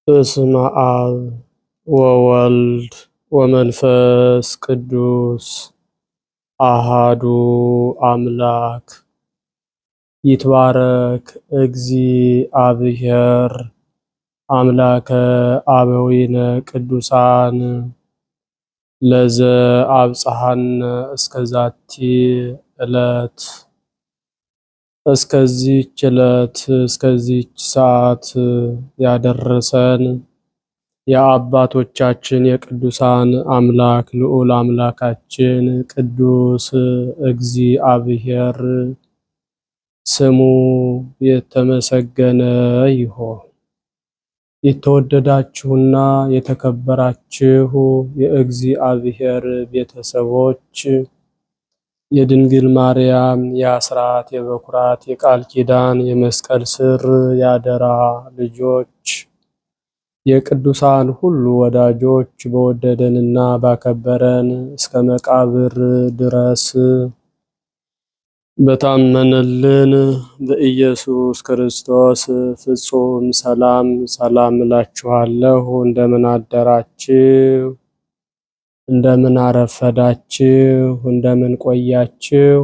በስመ አብ ወወልድ ወመንፈስ ቅዱስ አሃዱ አምላክ ይትባረክ እግዚአብሔር አምላከ አበዊነ ቅዱሳን ለዘ አብጽሐነ እስከዛቲ ዕለት እስከዚች ሰዓት ያደረሰን የአባቶቻችን የቅዱሳን አምላክ ልዑል አምላካችን ቅዱስ እግዚአብሔር ስሙ የተመሰገነ ይሁን። የተወደዳችሁና የተከበራችሁ የእግዚአብሔር ቤተሰቦች የድንግል ማርያም የአስራት የበኩራት የቃል ኪዳን የመስቀል ስር ያደራ ልጆች የቅዱሳን ሁሉ ወዳጆች በወደደንና ባከበረን እስከ መቃብር ድረስ በታመነልን በኢየሱስ ክርስቶስ ፍጹም ሰላም እላችኋለሁ። እንደምን አደራችሁ? እንደምን አረፈዳችሁ? እንደምን ቆያችሁ?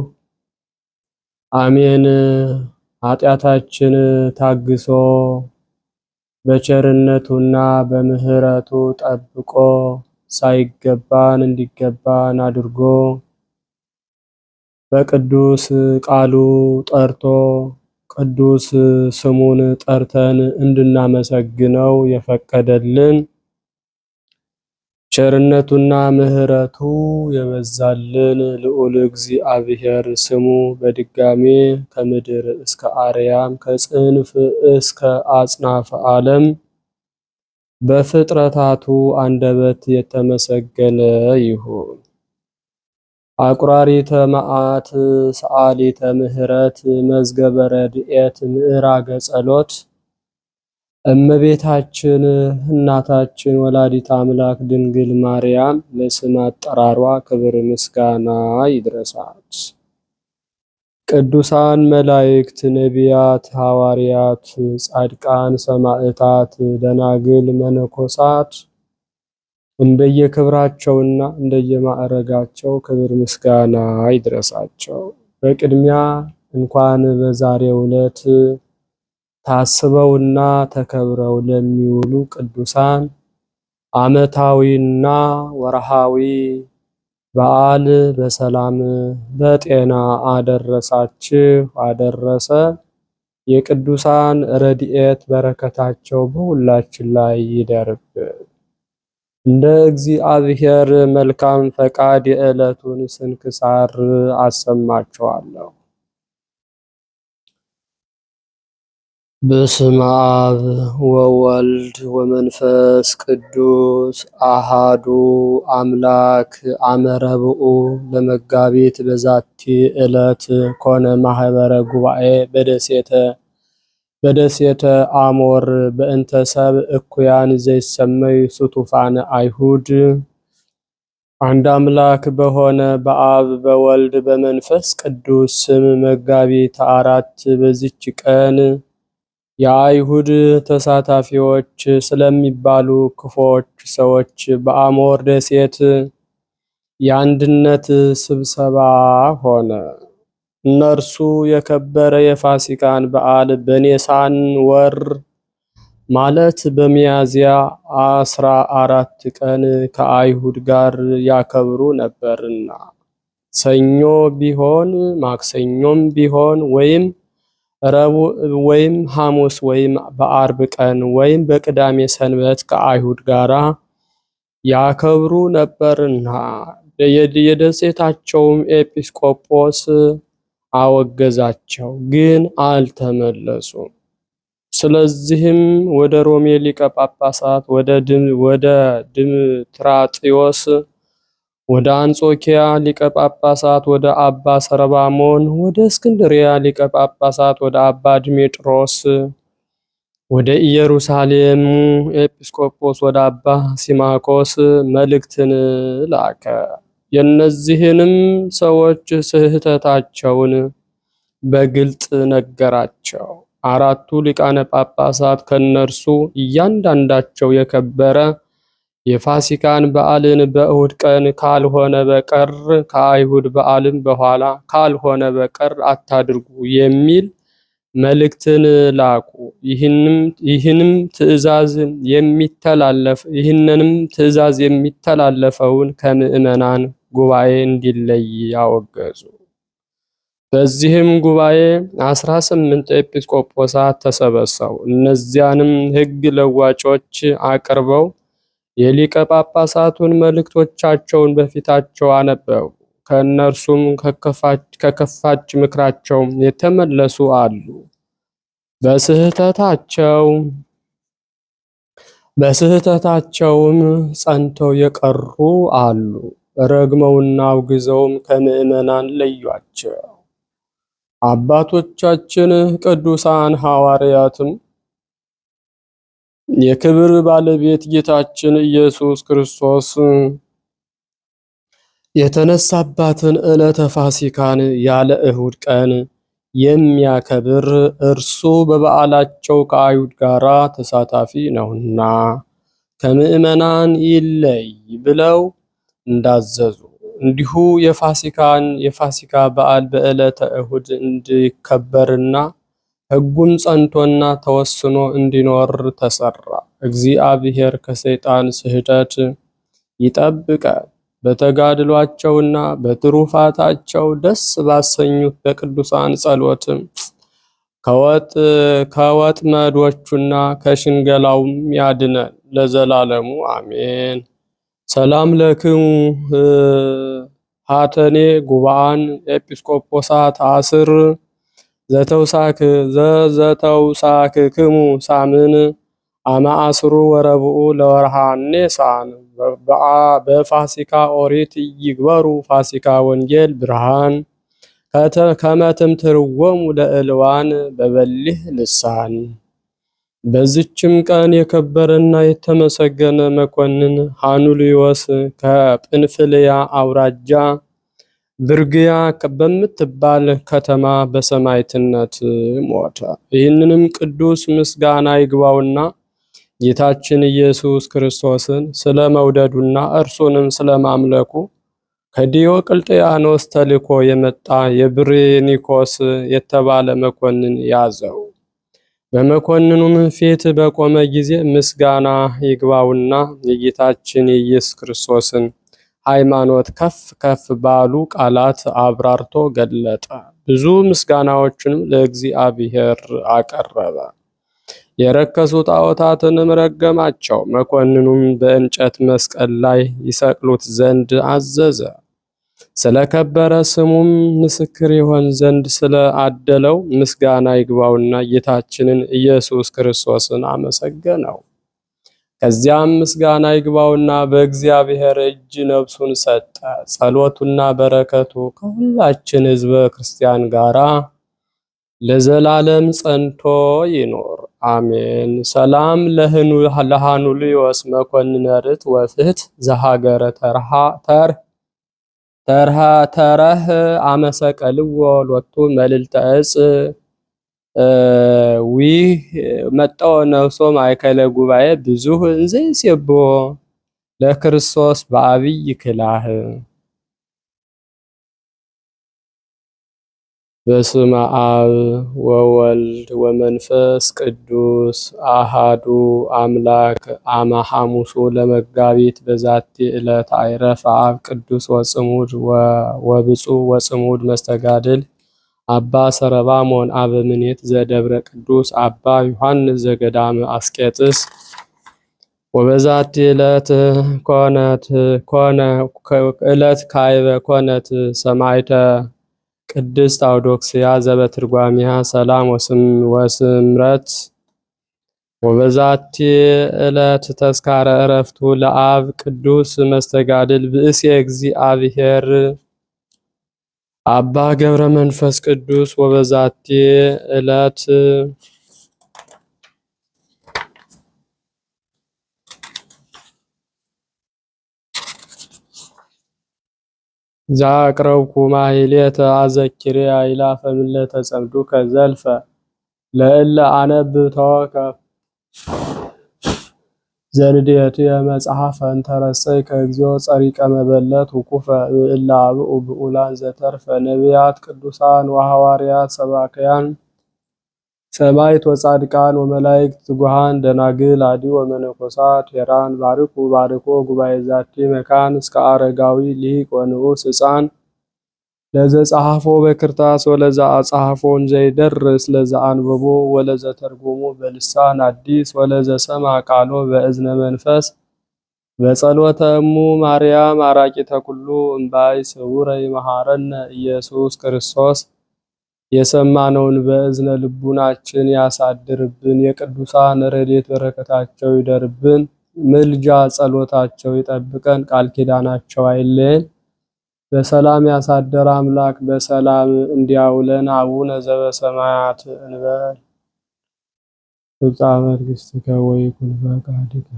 አሜን። ኃጢአታችን ታግሶ በቸርነቱና በምህረቱ ጠብቆ ሳይገባን እንዲገባን አድርጎ በቅዱስ ቃሉ ጠርቶ ቅዱስ ስሙን ጠርተን እንድናመሰግነው የፈቀደልን ቸርነቱና ምህረቱ የበዛልን ልዑል እግዚአብሔር ስሙ በድጋሜ ከምድር እስከ አርያም ከጽንፍ እስከ አጽናፈ ዓለም በፍጥረታቱ አንደበት የተመሰገነ ይሁን። አቁራሪተ መዓት ሰዓሊተ ምህረት መዝገበ ረድኤት ምዕራገ ጸሎት እመቤታችን እናታችን ወላዲተ አምላክ ድንግል ማርያም ለስም አጠራሯ ክብር ምስጋና ይድረሳት። ቅዱሳን መላእክት፣ ነቢያት፣ ሐዋርያት፣ ጻድቃን፣ ሰማዕታት፣ ደናግል፣ መነኮሳት እንደየክብራቸውና እንደየማዕረጋቸው ክብር ምስጋና ይድረሳቸው። በቅድሚያ እንኳን በዛሬው ዕለት ታስበውና ተከብረው ለሚውሉ ቅዱሳን ዓመታዊና ወርሃዊ በዓል በሰላም በጤና አደረሳችሁ አደረሰ። የቅዱሳን ረድኤት በረከታቸው በሁላችን ላይ ይደርብን። እንደ እግዚአብሔር መልካም ፈቃድ የዕለቱን ስንክሳር አሰማችኋለሁ። በስመ አብ ወወልድ ወመንፈስ ቅዱስ አሃዱ አምላክ አመረብኡ ለመጋቢት በዛቲ ዕለት ኮነ ማህበረ ጉባኤ በደሴተ አሞር በእንተ ሰብእ እኩያን ዘይሰመዩ ስቱፋነ አይሁድ። አንድ አምላክ በሆነ በአብ በወልድ በመንፈስ ቅዱስ ስም መጋቢት 4 በዚች ቀን የአይሁድ ተሳታፊዎች ስለሚባሉ ክፉዎች ሰዎች በአሞር ደሴት የአንድነት ስብሰባ ሆነ። እነርሱ የከበረ የፋሲካን በዓል በኔሳን ወር ማለት በሚያዝያ 14 ቀን ከአይሁድ ጋር ያከብሩ ነበርና ሰኞ ቢሆን ማክሰኞም ቢሆን ወይም ረቡዕ ወይም ሐሙስ ወይም በአርብ ቀን ወይም በቅዳሜ ሰንበት ከአይሁድ ጋር ያከብሩ ነበርና የደሴታቸውም ኤጲስቆጶስ አወገዛቸው፣ ግን አልተመለሱም። ስለዚህም ወደ ሮሜ ሊቀ ጳጳሳት ወደ ድምጥራጥዮስ ወደ አንጾኪያ ሊቀ ጳጳሳት ወደ አባ ሰረባሞን ወደ እስክንድሪያ ሊቀ ጳጳሳት ወደ አባ ድሜጥሮስ ወደ ኢየሩሳሌም ኤጲስቆጶስ ወደ አባ ሲማኮስ መልእክትን ላከ። የእነዚህንም ሰዎች ስህተታቸውን በግልጥ ነገራቸው። አራቱ ሊቃነ ጳጳሳት ከነርሱ እያንዳንዳቸው የከበረ የፋሲካን በዓልን በእሁድ ቀን ካልሆነ በቀር ከአይሁድ በዓልም በኋላ ካልሆነ በቀር አታድርጉ የሚል መልእክትን ላኩ። ይህንንም ትእዛዝ የሚተላለፈውን ከምዕመናን ጉባኤ እንዲለይ አወገዙ። በዚህም ጉባኤ 18 ኤጲስቆጶሳት ተሰበሰቡ። እነዚያንም ሕግ ለዋጮች አቅርበው የሊቀ ጳጳሳቱን መልእክቶቻቸውን በፊታቸው አነበቡ። ከእነርሱም ከከፋች ምክራቸው የተመለሱ አሉ። በስህተታቸውም ጸንተው የቀሩ አሉ። ረግመውና አውግዘውም ከምዕመናን ለዩአቸው። አባቶቻችን ቅዱሳን ሐዋርያትም የክብር ባለቤት ጌታችን ኢየሱስ ክርስቶስ የተነሳባትን ዕለተ ፋሲካን ያለ እሁድ ቀን የሚያከብር እርሱ በበዓላቸው ከአይሁድ ጋር ተሳታፊ ነውና ከምዕመናን ይለይ ብለው እንዳዘዙ እንዲሁ የፋሲካ በዓል በዕለተ እሁድ እንዲከበርና ሕጉም ጸንቶና ተወስኖ እንዲኖር ተሰራ። እግዚአብሔር ከሰይጣን ስህተት ይጠብቃል። በተጋድሏቸውና በትሩፋታቸው ደስ ባሰኙት በቅዱሳን ጸሎትም ከወጥመዶቹና ከሽንገላውም ያድነን ለዘላለሙ አሜን። ሰላም ለክሙ ሀተኔ ጉባኤን ኤጲስቆጶሳት አስር ዘተውሳክክሙ ሳምን አማአስሩ ወረብኡ ለወርሃ ኔሳን በፋሲካ ኦሪት ይግበሩ ፋሲካ ወንጌል ብርሃን ከመትም ትርወሙ ለእልዋን በበሊህ ልሳን። በዚችም ቀን የከበረና የተመሰገነ መኮንን ሃኑልዮስ ከጵንፍልያ አውራጃ ብርግያ በምትባል ከተማ በሰማዕትነት ሞተ። ይህንንም ቅዱስ ምስጋና ይግባውና ጌታችን ኢየሱስ ክርስቶስን ስለመውደዱና እርሱንም ስለማምለኩ ከዲዮቅልጥያኖስ ተልኮ የመጣ የብሬኒኮስ የተባለ መኮንን ያዘው። በመኮንኑም ፊት በቆመ ጊዜ ምስጋና ይግባውና የጌታችን የኢየሱስ ክርስቶስን ሃይማኖት ከፍ ከፍ ባሉ ቃላት አብራርቶ ገለጠ። ብዙ ምስጋናዎችንም ለእግዚአብሔር አቀረበ። የረከሱ ጣዖታትንም ረገማቸው። መኮንኑም በእንጨት መስቀል ላይ ይሰቅሉት ዘንድ አዘዘ። ስለከበረ ስሙም ምስክር ይሆን ዘንድ ስለ አደለው ምስጋና ይግባውና ጌታችንን ኢየሱስ ክርስቶስን አመሰገነው። ከዚያም ምስጋና ይግባውና በእግዚአብሔር እጅ ነፍሱን ሰጠ። ጸሎቱና በረከቱ ከሁላችን ሕዝበ ክርስቲያን ጋራ ለዘላለም ጸንቶ ይኖር አሜን። ሰላም ለሃኑልዮስ መኮንን ርት ወፍህት ዘሃገረ ተረህ አመሰቀልዎ ሎቱ መልዕልተ ዕፅ ዊህ መጠው ነፍሶ ማእከለ ጉባኤ ብዙህ እንዘይሴብሖ ለክርስቶስ በአብይ ክላህ። በስመ አብ ወወልድ ወመንፈስ ቅዱስ አሃዱ አምላክ አመ ሐሙሱ ለመጋቢት በዛቲ ዕለት አይረፈ አብ ቅዱስ ወጽሙድ ወብፁዕ ወጽሙድ መስተጋድል አባ ሰረባሞን አበምኔት ዘደብረ ቅዱስ አባ ዮሐንስ ዘገዳመ አስቄጥስ። ወበዛቲ ዕለት ዕለት ካይበ ኮነት ሰማዕተ ቅድስት አውዶክስያ ዘበትርጓሚያ ሰላም ወስምረት። ወበዛቲ ዕለት ተስካረ ዕረፍቱ ለአብ ቅዱስ መስተጋድል ብእሴ እግዚአብሔር አባ ገብረ መንፈስ ቅዱስ። ወበዛቲ ዕለት ዛቅረብኩ ማሕሌተ አዘኪሬ አእላፈ ምለተ ጸምዱከ ዘልፈ ለእለ አነብብ ተወከፍ ዘንዴቱ የመጽሐፈ እንተረሰይ ከእግዚኦ ጸሪቀ መበለት ውቁፈ እለ አብኡ ብኡላን ዘተርፈ ነቢያት ቅዱሳን ወሐዋርያት ሰባክያን ሰማዕት ወጻድቃን ወመላእክት ትጉሃን ደናግል አዲ ወመነኮሳት ሄራን ባርኩ ባርኮ ጉባኤ ዛቲ መካን እስከ አረጋዊ ሊቅ ወንዑስ ሕፃን ለዘ ጸሐፎ በክርታስ ወለዘ አጻሐፎ እንዘይደርስ ለዘ አንበቦ ወለዘ ተርጎሞ በልሳን አዲስ ወለዘ ሰማ ቃሎ በእዝነ መንፈስ በጸሎተ እሙ ማርያም አራቂተ ኩሉ እምባይ ስውረ ይመሐረነ ኢየሱስ ክርስቶስ። የሰማነውን በእዝነ ልቡናችን ያሳድርብን። የቅዱሳን ረድኤት በረከታቸው ይደርብን። ምልጃ ጸሎታቸው ይጠብቀን። ቃል ኪዳናቸው አይለየን። በሰላም ያሳደረ አምላክ በሰላም እንዲያውለን። አቡነ ዘበሰማያት እንበል። ፍጻመ መንግሥትከ ወይኩን ፈቃድከ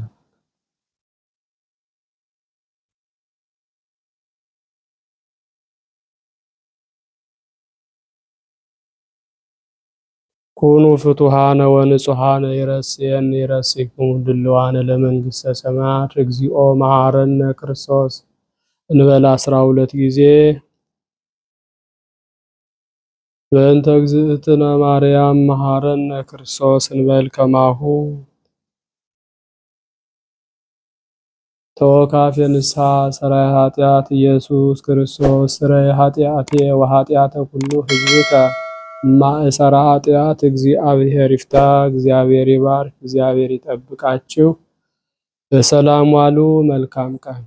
ኩኑ ፍቱሃነ ወንጹሃነ ይረስየን ይረስይክሙ ድልዋነ ለመንግሥተ ሰማያት እግዚኦ መሐረነ ክርስቶስ እንበል 12 ጊዜ። በእንተ እግዝእትነ ማርያም መሐረነ ክርስቶስ እንበል ከማሁ። ተወካፌ ንስሐ ሠራየ ኃጢአት ኢየሱስ ክርስቶስ ሥረየ ኃጢአቴ ወኃጢአተ ኩሉ ሕዝብከ ማእሰራ ኃጢአት እግዚአብሔር ይፍታ። እግዚአብሔር ይባርክ። እግዚአብሔር ይጠብቃችሁ። በሰላም ዋሉ። መልካም ቀን